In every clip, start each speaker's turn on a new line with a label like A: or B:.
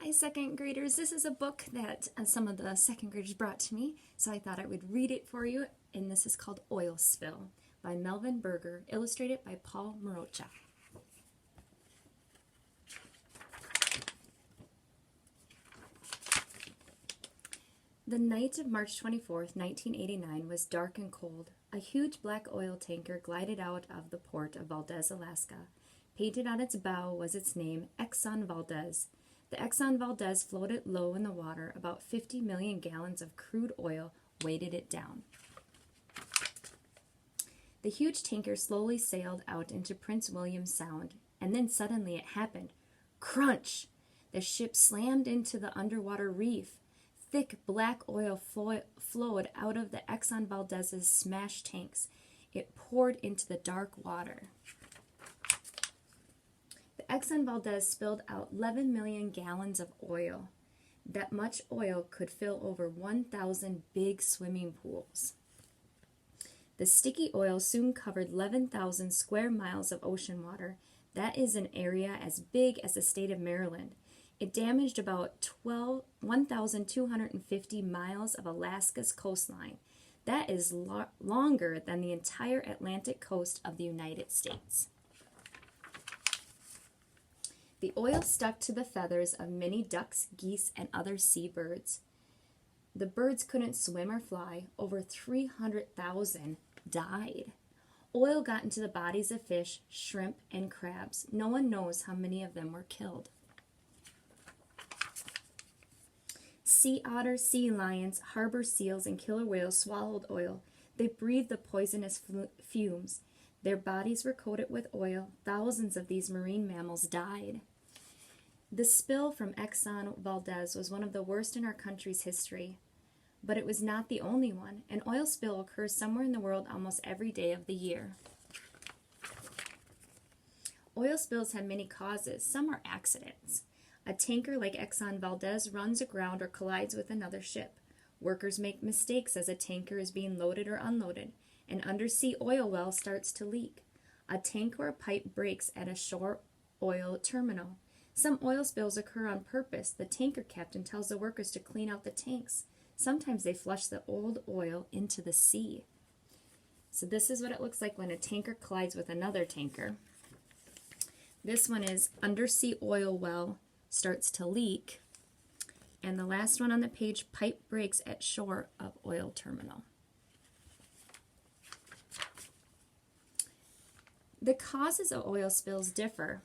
A: Hi, second graders. This is a book that some of the second graders brought to me, so I thought I would read it for you, and this is called Oil Spill by Melvin Berger, illustrated by Paul Morocha. The night of March 24th, 1989 was dark and cold. A huge black oil tanker glided out of the port of Valdez, Alaska. Painted on its bow was its name, Exxon Valdez. The Exxon Valdez floated low in the water. About 50 million gallons of crude oil weighted it down. The huge tanker slowly sailed out into Prince William Sound, and then suddenly it happened. Crunch! The ship slammed into the underwater reef. Thick black oil flowed out of the Exxon Valdez's smashed tanks. It poured into the dark water. The Exxon Valdez spilled out 11 million gallons of oil. That much oil could fill over 1,000 big swimming pools. The sticky oil soon covered 11,000 square miles of ocean water. That is an area as big as the state of Maryland. It damaged about 1,250 miles of Alaska's coastline. That is longer than the entire Atlantic coast of the United States. The oil stuck to the feathers of many ducks, geese, and other seabirds. The birds couldn't swim or fly. Over 300,000 died. Oil got into the bodies of fish, shrimp, and crabs. No one knows how many of them were killed. Sea otters, sea lions, harbor seals, and killer whales swallowed oil. They breathed the poisonous fumes. Their bodies were coated with oil. Thousands of these marine mammals died. The spill from Exxon Valdez was one of the worst in our country's history, but it was not the only one. An oil spill occurs somewhere in the world almost every day of the year. Oil spills have many causes. Some are accidents. A tanker like Exxon Valdez runs aground or collides with another ship. Workers make mistakes as a tanker is being loaded or unloaded. An undersea oil well starts to leak. A tank or a pipe breaks at a shore oil terminal. Some oil spills occur on purpose. The tanker captain tells the workers to clean out the tanks. Sometimes they flush the old oil into the sea. So this is what it looks like when a tanker collides with another tanker. This one is undersea oil well starts to leak. And the last one on the page, pipe breaks at shore of oil terminal. The causes of oil spills differ,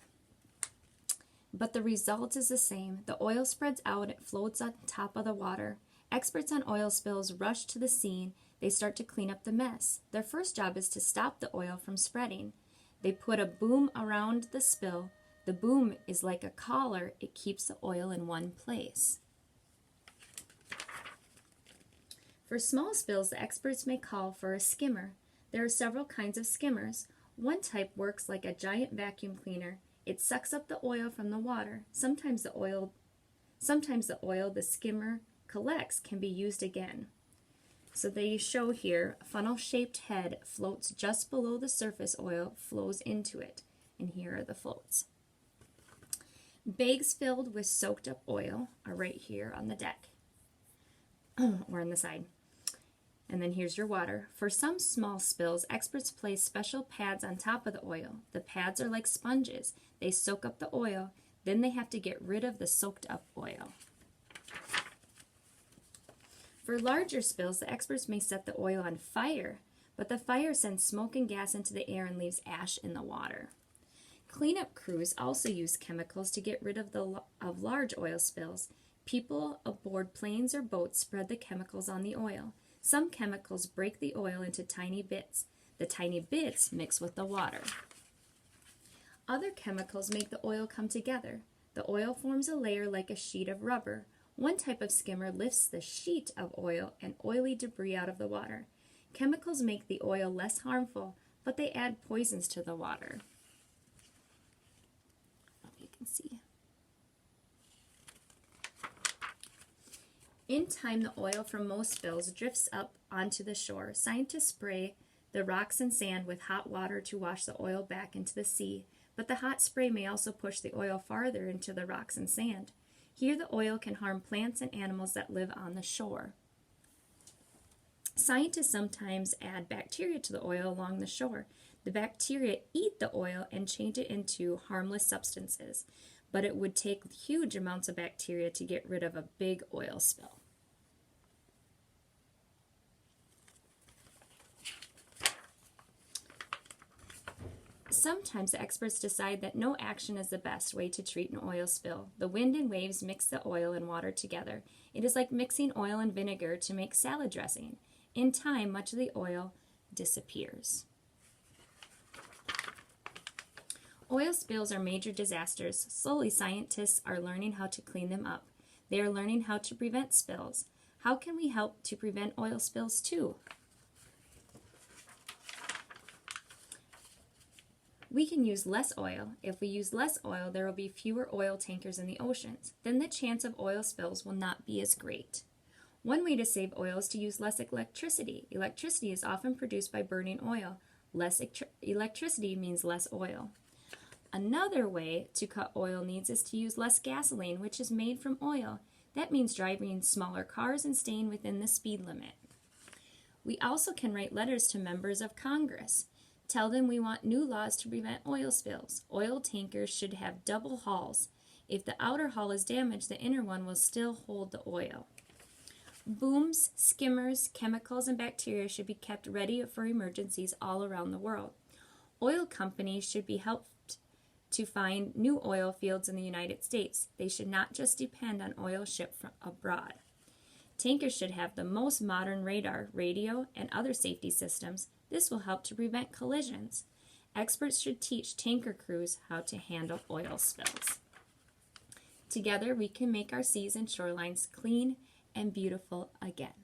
A: but the result is the same. The oil spreads out, it floats on top of the water. Experts on oil spills rush to the scene. They start to clean up the mess. Their first job is to stop the oil from spreading. They put a boom around the spill. The boom is like a collar. It keeps the oil in one place. For small spills, the experts may call for a skimmer. There are several kinds of skimmers. One type works like a giant vacuum cleaner. It sucks up the oil from the water. Sometimes the oil the skimmer collects can be used again. So they show here a funnel-shaped head floats just below the surface. Oil flows into it, and here are the floats. Bags filled with soaked up oil are right here on the deck or on the side. And then here's your water. For some small spills, experts place special pads on top of the oil. The pads are like sponges. They soak up the oil, then they have to get rid of the soaked up oil. For larger spills, the experts may set the oil on fire, but the fire sends smoke and gas into the air and leaves ash in the water. Cleanup crews also use chemicals to get rid of large oil spills. People aboard planes or boats spread the chemicals on the oil. Some chemicals break the oil into tiny bits. The tiny bits mix with the water. Other chemicals make the oil come together. The oil forms a layer like a sheet of rubber. One type of skimmer lifts the sheet of oil and oily debris out of the water. Chemicals make the oil less harmful, but they add poisons to the water. You can see. In time, the oil from most spills drifts up onto the shore. Scientists spray the rocks and sand with hot water to wash the oil back into the sea, but the hot spray may also push the oil farther into the rocks and sand. Here, the oil can harm plants and animals that live on the shore. Scientists sometimes add bacteria to the oil along the shore. The bacteria eat the oil and change it into harmless substances, but it would take huge amounts of bacteria to get rid of a big oil spill. Sometimes the experts decide that no action is the best way to treat an oil spill. The wind and waves mix the oil and water together. It is like mixing oil and vinegar to make salad dressing. In time, much of the oil disappears. Oil spills are major disasters. Slowly, scientists are learning how to clean them up. They are learning how to prevent spills. How can we help to prevent oil spills too? We can use less oil. If we use less oil, there will be fewer oil tankers in the oceans. Then the chance of oil spills will not be as great. One way to save oil is to use less electricity. Electricity is often produced by burning oil. Less electricity means less oil. Another way to cut oil needs is to use less gasoline, which is made from oil. That means driving smaller cars and staying within the speed limit. We also can write letters to members of Congress. Tell them we want new laws to prevent oil spills. Oil tankers should have double hulls. If the outer hull is damaged, the inner one will still hold the oil. Booms, skimmers, chemicals, and bacteria should be kept ready for emergencies all around the world. Oil companies should be helped to find new oil fields in the United States. They should not just depend on oil shipped from abroad. Tankers should have the most modern radar, radio, and other safety systems. This will help to prevent collisions. Experts should teach tanker crews how to handle oil spills. Together, we can make our seas and shorelines clean and beautiful again.